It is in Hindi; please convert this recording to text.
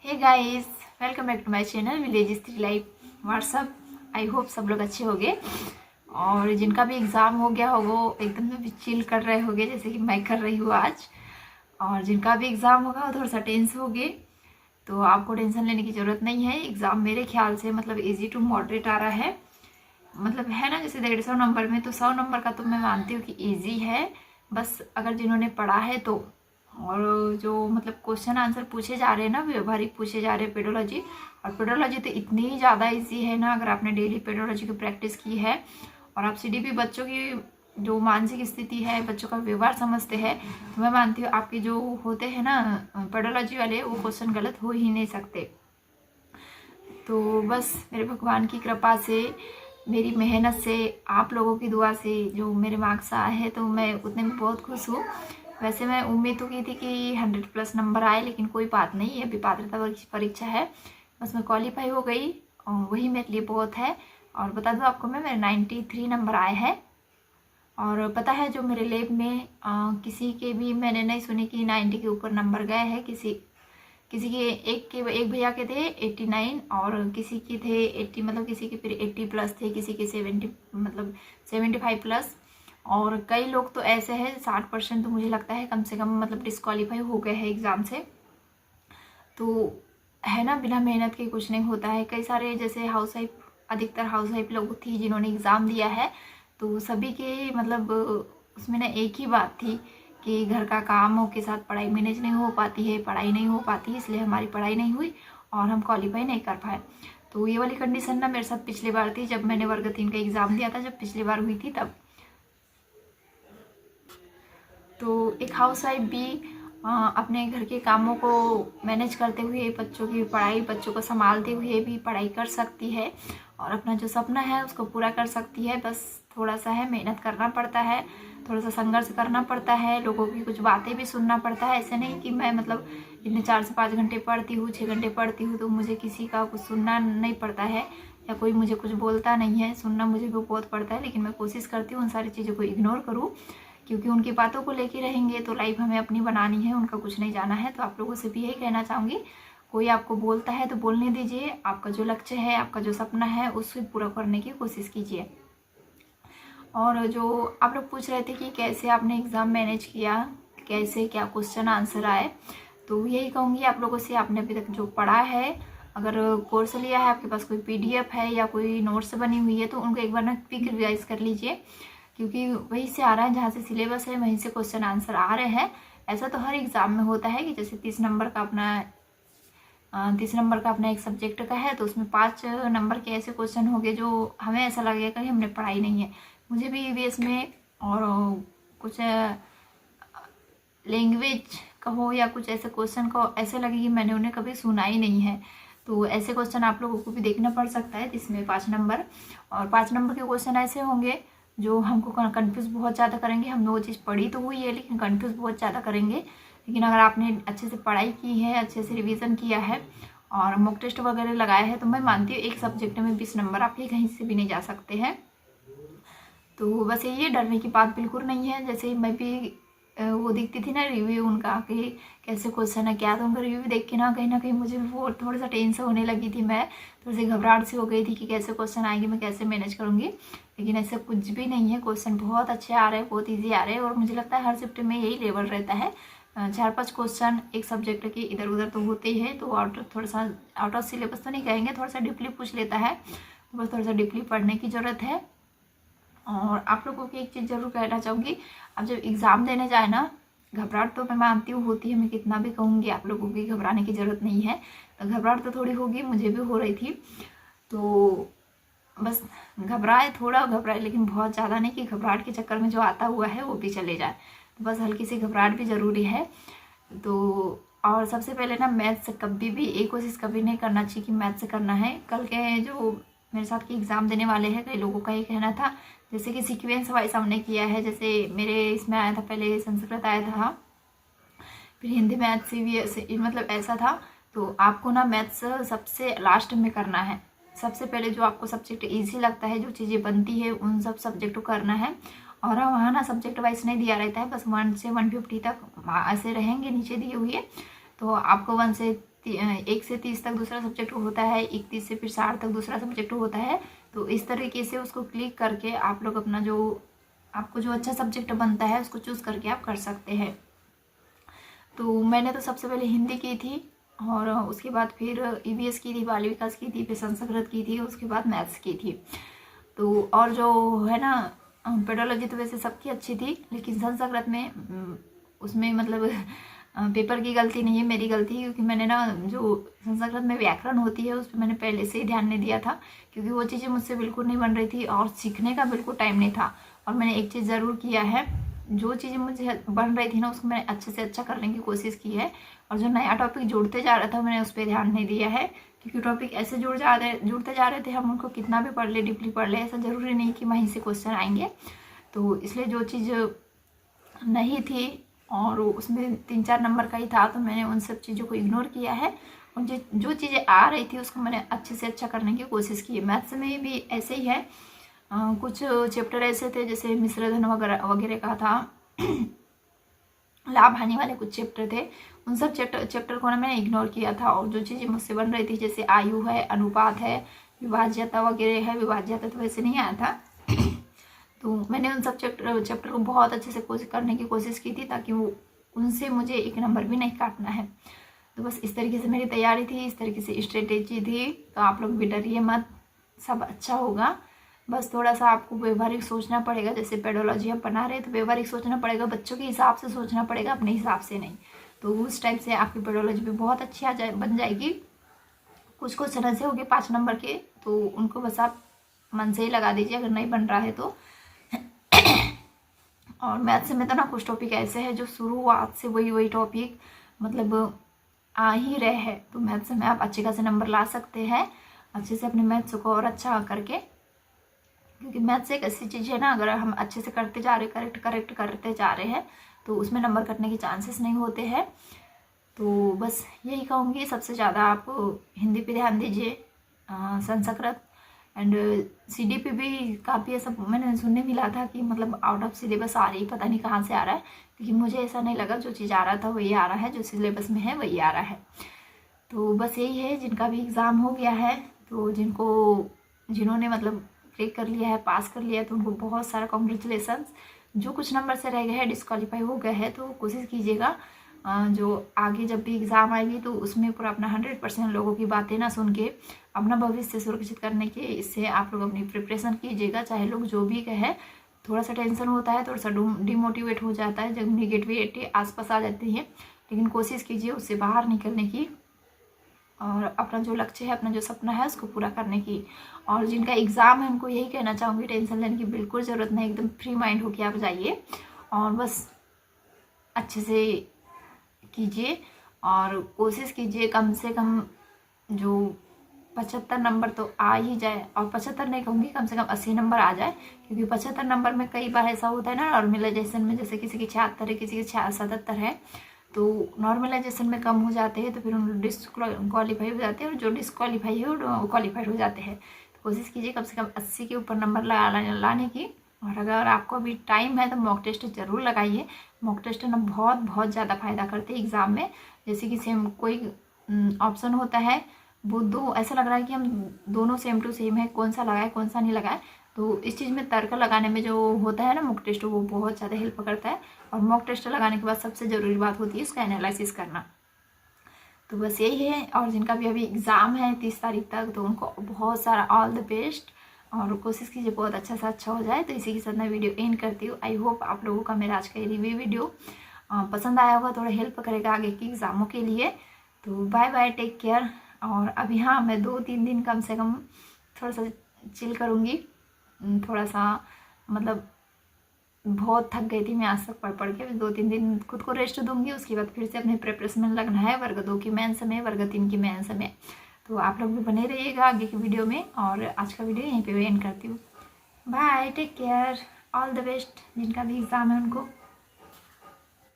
Hey guys, welcome back to my channel village Stree life what's up. I hope सब लोग अच्छे होंगे और जिनका भी एग्ज़ाम हो गया हो वो एकदम भी चिल कर रहे होंगे जैसे कि मैं कर रही हूँ आज। और जिनका भी एग्ज़ाम होगा वो थोड़ा सा टेंस होंगे, तो आपको टेंशन लेने की ज़रूरत नहीं है। एग्ज़ाम मेरे ख्याल से मतलब इजी टू मॉडरेट आ रहा है, मतलब है ना, जैसे 150 नंबर में तो 100 नंबर का तो मैं मानती हूँ कि इजी है। बस अगर जिन्होंने पढ़ा है तो। और जो मतलब क्वेश्चन आंसर पूछे जा रहे हैं ना, व्यवहारिक पूछे जा रहे हैं पेडोलॉजी, और पेडोलॉजी तो इतनी ज़्यादा इजी है ना, अगर आपने डेली पेडोलॉजी की प्रैक्टिस की है और आप सीडीपी बच्चों की जो मानसिक स्थिति है, बच्चों का व्यवहार समझते हैं, तो मैं मानती हूँ आपके जो होते हैं ना पेडोलॉजी वाले, वो क्वेश्चन गलत हो ही नहीं सकते। तो बस मेरे भगवान की कृपा से, मेरी मेहनत से, आप लोगों की दुआ से जो मेरे मार्क्स आए हैं तो मैं उतने में बहुत खुश हूँ। वैसे मैं उम्मीद तो की थी कि 100+ नंबर आए, लेकिन कोई बात नहीं, अभी पात्रता परीक्षा है, बस मैं क्वालिफाई हो गई और वही मेरे लिए बहुत है। और बता दूँ आपको, मेरे 93 नंबर आए हैं। और पता है जो मेरे लैब में किसी के भी मैंने नहीं सुनी कि 90 के ऊपर नंबर गए हैं। किसी के एक भैया के थे 89 और किसी के थे 80, मतलब किसी के फिर 80+ थे, किसी के 70 मतलब 75+। और कई लोग तो ऐसे हैं 60% तो मुझे लगता है कम से कम मतलब डिस्क्वालीफाई हो गए हैं एग्ज़ाम से। तो है ना, बिना मेहनत के कुछ नहीं होता है। कई सारे जैसे हाउस वाइफ, अधिकतर हाउस वाइफ लोग थी जिन्होंने एग्ज़ाम दिया है, तो सभी के मतलब उसमें ना एक ही बात थी कि घर का कामों के साथ पढ़ाई मैनेज नहीं हो पाती है, पढ़ाई नहीं हो पाती, इसलिए हमारी पढ़ाई नहीं हुई और हम क्वालिफाई नहीं कर पाए। तो ये वाली कंडीशन ना मेरे साथ पिछली बार थी, जब मैंने वर्ग 3 का एग्ज़ाम दिया था, जब पिछली बार हुई थी तब। तो एक हाउस वाइफ भी अपने घर के कामों को मैनेज करते हुए, बच्चों की पढ़ाई, बच्चों को संभालते हुए भी पढ़ाई कर सकती है और अपना जो सपना है उसको पूरा कर सकती है। बस थोड़ा सा है, मेहनत करना पड़ता है, थोड़ा सा संघर्ष करना पड़ता है, लोगों की कुछ बातें भी सुनना पड़ता है। ऐसे नहीं कि मैं मतलब इतने 4 से 5 घंटे पढ़ती हूँ, 6 घंटे पढ़ती हूँ तो मुझे किसी का कुछ सुनना नहीं पड़ता है या कोई मुझे कुछ बोलता नहीं है। सुनना मुझे भी बहुत पड़ता है, लेकिन मैं कोशिश करती हूँ उन सारी चीज़ों को इग्नोर करूँ, क्योंकि उनकी बातों को लेके रहेंगे तो लाइफ हमें अपनी बनानी है, उनका कुछ नहीं जाना है। तो आप लोगों से भी यही कहना चाहूँगी, कोई आपको बोलता है तो बोलने दीजिए, आपका जो लक्ष्य है, आपका जो सपना है उसे पूरा करने की कोशिश कीजिए। और जो आप लोग पूछ रहे थे कि कैसे आपने एग्ज़ाम मैनेज किया, कैसे क्या क्वेश्चन आंसर आए, तो यही कहूँगी आप लोगों से, आपने अभी तक जो पढ़ा है, अगर कोर्स लिया है, आपके पास कोई PDF है या कोई नोट्स बनी हुई है तो उनको एक बार ना क्विक रिवाइज कर लीजिए, क्योंकि वहीं से आ रहा है, जहाँ से सिलेबस है वहीं से क्वेश्चन आंसर आ रहे हैं। ऐसा तो हर एग्ज़ाम में होता है कि जैसे 30 नंबर का एक सब्जेक्ट का है तो उसमें 5 नंबर के ऐसे क्वेश्चन होंगे जो हमें ऐसा लगेगा कि हमने पढ़ाई नहीं है। मुझे भी EVS में और कुछ लैंग्वेज का हो या कुछ ऐसे क्वेश्चन को ऐसे लगे कि मैंने उन्हें कभी सुना ही नहीं है। तो ऐसे क्वेश्चन आप लोगों को भी देखना पड़ सकता है जिसमें 5 नंबर, और 5 नंबर के क्वेश्चन ऐसे होंगे जो हमको कन्फ्यूज़ बहुत ज़्यादा करेंगे। हमने वो चीज़ पढ़ी तो हुई है लेकिन कन्फ्यूज़ बहुत ज़्यादा करेंगे। लेकिन अगर आपने अच्छे से पढ़ाई की है, अच्छे से रिवीजन किया है और मॉक टेस्ट वगैरह लगाया है, तो मैं मानती हूँ एक सब्जेक्ट में 20 नंबर आपके कहीं से भी नहीं जा सकते हैं। तो बस ये डरने की बात बिल्कुल नहीं है। जैसे मैं भी वो देखती थी ना रिव्यू उनका कि कैसे क्वेश्चन है क्या, तो उनका रिव्यू देख के ना कहीं मुझे भी वो थोड़ा सा टेंशन होने लगी थी। मैं थोड़ी सी घबराहट सी हो गई थी कि कैसे क्वेश्चन आएंगे, मैं कैसे मैनेज करूँगी। लेकिन ऐसा कुछ भी नहीं है, क्वेश्चन बहुत अच्छे आ रहे हैं, बहुत ईजी आ रहे हैं। और मुझे लगता है हर शिफ्ट में यही लेवल रहता है, 4-5 क्वेश्चन एक सब्जेक्ट के इधर उधर तो होते ही है। तो थोड़ा सा आउट ऑफ सिलेबस तो नहीं कहेंगे, थोड़ा सा डीपली पूछ लेता है, तो बस थोड़ा सा डीपली पढ़ने की ज़रूरत है। और आप लोगों की एक चीज़ ज़रूर कहना चाहूँगी, अब जब एग्ज़ाम देने जाए ना, घबराहट तो मैं मानती हूँ होती है, मैं कितना भी कहूँगी आप लोगों की घबराने की ज़रूरत नहीं है। तो घबराहट तो थोड़ी होगी, मुझे भी हो रही थी। तो बस थोड़ा घबराए, लेकिन बहुत ज़्यादा नहीं कि घबराहट के चक्कर में जो आता हुआ है वो भी चले जाए। तो बस हल्की सी घबराहट भी ज़रूरी है। तो और सबसे पहले ना मैथ से कभी भी एक कोशिश कभी नहीं करना चाहिए कि मैथ से करना है। कल के जो मेरे साथ के एग्ज़ाम देने वाले हैं, कई लोगों का ये कहना था जैसे कि सीक्वेंस वाइज हमने किया है। जैसे मेरे इसमें आया था, पहले संस्कृत आया था, फिर हिंदी, मैथ, CBS, मतलब ऐसा था। तो आपको ना मैथ्स सबसे लास्ट में करना है। सबसे पहले जो आपको सब्जेक्ट ईजी लगता है, जो चीज़ें बनती है, उन सब सब्जेक्ट को करना है। और वहाँ ना सब्जेक्ट वाइज नहीं दिया रहता है, बस 1 से 150 तक ऐसे रहेंगे नीचे दिए हुए। तो आपको 1 से 1 से 30 तक दूसरा सब्जेक्ट होता है, 31 से फिर 60 तक दूसरा सब्जेक्ट होता है। तो इस तरीके से उसको क्लिक करके आप लोग अपना जो आपको जो अच्छा सब्जेक्ट बनता है उसको चूज़ करके आप कर सकते हैं। तो मैंने तो सबसे पहले हिंदी की थी और उसके बाद फिर ईवीएस की थी, बाल विकास की थी, फिर संस्कृत की थी, उसके बाद मैथ्स की थी। तो और जो है ना पेडोलॉजी तो वैसे सबकी अच्छी थी, लेकिन संस्कृत में उसमें मतलब पेपर की गलती नहीं है, मेरी गलती है, क्योंकि मैंने ना जो संस्कृत में व्याकरण होती है उस पर मैंने पहले से ही ध्यान नहीं दिया था, क्योंकि वो चीज़ें मुझसे बिल्कुल नहीं बन रही थी और सीखने का बिल्कुल टाइम नहीं था। और मैंने एक चीज़ ज़रूर किया है, जो चीज़ें मुझे बन रही थी ना उसको मैंने अच्छे से अच्छा करने की कोशिश की है, और जो नया टॉपिक जुड़ते जा रहा था मैंने उस पर ध्यान नहीं दिया है, क्योंकि टॉपिक ऐसे जुड़ते जा रहे थे, हम उनको कितना भी पढ़ ले, डीपली पढ़ ले, ऐसा ज़रूरी नहीं कि वहीं से क्वेश्चन आएंगे। तो इसलिए जो चीज़ नहीं थी और उसमें 3-4 नंबर का ही था, तो मैंने उन सब चीज़ों को इग्नोर किया है, और जो चीज़ें आ रही थी उसको मैंने अच्छे से अच्छा करने की कोशिश की है। मैथ्स में भी ऐसे ही है, कुछ चैप्टर ऐसे थे जैसे मिश्रधन वगैरह वगैरह का था, लाभ हानि वाले कुछ चैप्टर थे, उन सब चैप्टर को ना मैंने इग्नोर किया था। और जो चीज़ें मुझसे बन रही थी जैसे आयु है, अनुपात है, विभाज्यता वगैरह है, विभाज्यता तो वैसे नहीं आया था तो मैंने उन सब चैप्टर को बहुत अच्छे से करने की कोशिश की थी, ताकि वो उनसे मुझे 1 नंबर भी नहीं काटना है। तो बस इस तरीके से मेरी तैयारी थी, इस तरीके से स्ट्रेटेजी थी। तो आप लोग भी डरिए मत, सब अच्छा होगा। बस थोड़ा सा आपको व्यवहारिक सोचना पड़ेगा, जैसे पेडोलॉजी आप बना रहे हैं तो व्यवहारिक सोचना पड़ेगा, बच्चों के हिसाब से सोचना पड़ेगा, अपने हिसाब से नहीं। तो उस टाइप से आपकी पेडोलॉजी भी बहुत अच्छी बन जाएगी। कुछ क्वेश्चन ऐसे हो गए 5 नंबर के, तो उनको बस आप मन से ही लगा दीजिए अगर नहीं बन रहा है तो। और मैथ्स में तो ना कुछ टॉपिक ऐसे हैं जो शुरुआत से वही टॉपिक मतलब आ ही रहे हैं, तो मैथ्स में आप अच्छे खासे नंबर ला सकते हैं, अच्छे से अपने मैथ्स को और अच्छा करके, क्योंकि मैथ्स एक ऐसी चीज़ है ना, अगर हम अच्छे से करते जा रहे, करेक्ट करते जा रहे हैं तो उसमें नंबर कटने के चांसेस नहीं होते हैं। तो बस यही कहूँगी, सबसे ज़्यादा आप हिंदी पे ध्यान दीजिए, संस्कृत एंड CDP भी काफ़ी ऐसा मैंने सुनने मिला था कि मतलब आउट ऑफ सिलेबस आ रही, पता नहीं कहाँ से आ रहा है, लेकिन मुझे ऐसा नहीं लगा, जो चीज़ आ रहा था वही आ रहा है, जो सिलेबस में है वही आ रहा है। तो बस यही है, जिनका भी एग्ज़ाम हो गया है, तो जिन्होंने मतलब क्लिक कर लिया है, पास कर लिया है, तो उनको बहुत सारा कॉन्ग्रेचुलेसन। जो कुछ नंबर से रह गए हैं, डिस्क्वालीफाई हो गए हैं, तो कोशिश कीजिएगा जो आगे जब भी एग्ज़ाम आएगी तो उसमें पूरा अपना 100% लोगों की बातें ना सुन के अपना भविष्य सुरक्षित करने के इससे आप लोग अपनी प्रिपरेशन कीजिएगा। चाहे लोग जो भी कहे, थोड़ा सा टेंशन होता है, थोड़ा सा डिमोटिवेट हो जाता है जब नेगेटिविटी आसपास आ जाती है, लेकिन कोशिश कीजिए उससे बाहर निकलने की और अपना जो लक्ष्य है, अपना जो सपना है उसको पूरा करने की। और जिनका एग्ज़ाम है उनको यही कहना चाहूँगी, टेंशन लेने की बिल्कुल ज़रूरत नहीं, एकदम फ्री माइंड होके आप जाइए और बस अच्छे से कीजिए और कोशिश कीजिए कम से कम जो 75 नंबर तो आ ही जाए, और 75 नहीं कहूँगी, कम से कम 80 नंबर आ जाए, क्योंकि 75 नंबर में कई बार ऐसा होता है ना नॉर्मलाइजेशन में, जैसे किसी की 76 है, किसी की 77 है, तो नॉर्मलाइजेशन में कम हो जाते हैं, तो फिर उन डिस्क्वालीफाई हो जाते हैं, और जो डिस्क्वालीफाई है वो क्वालिफाइड हो जाते हैं। तो कोशिश कीजिए कम से कम 80 के ऊपर नंबर लाने की। और अगर आपको अभी टाइम है तो मॉक टेस्ट ज़रूर लगाइए। मॉक टेस्ट ना बहुत ज़्यादा फायदा करते हैं एग्ज़ाम में। जैसे कि सेम कोई ऑप्शन होता है, वो दो ऐसा लग रहा है कि हम दोनों सेम टू सेम है, कौन सा लगाए कौन सा नहीं लगाए, तो इस चीज़ में तर्क लगाने में जो होता है ना मॉक टेस्ट, वो बहुत ज़्यादा हेल्प करता है। और मॉक टेस्ट लगाने के बाद सबसे ज़रूरी बात होती है उसका एनालिसिस करना। तो बस यही है। और जिनका भी अभी एग्ज़ाम है 30 तारीख तक, तो उनको बहुत सारा ऑल द बेस्ट, और कोशिश कीजिए बहुत अच्छा से अच्छा हो जाए। तो इसी के साथ मैं वीडियो एंड करती हूँ। आई होप आप लोगों का मेरा आज का रिव्यू वीडियो पसंद आया होगा, थोड़ा हेल्प करेगा आगे की एग्ज़ामों के लिए। तो बाय बाय, टेक केयर। और अभी हाँ, मैं 2-3 दिन कम से कम थोड़ा सा चिल करूँगी, थोड़ा सा मतलब बहुत थक गई थी मैं आज तक पढ़ के। 2-3 दिन खुद को रेस्ट दूंगी, उसके बाद फिर से अपने प्रिपरेशन में लगना है, वर्ग 2 की मेंस में, वर्ग 3 की मेंस में। तो आप लोग भी बने रहिएगा आगे की वीडियो में, और आज का वीडियो यहीं पे एंड करती हूँ। Bye, take care, all the best जिनका भी एग्ज़ाम है उनको।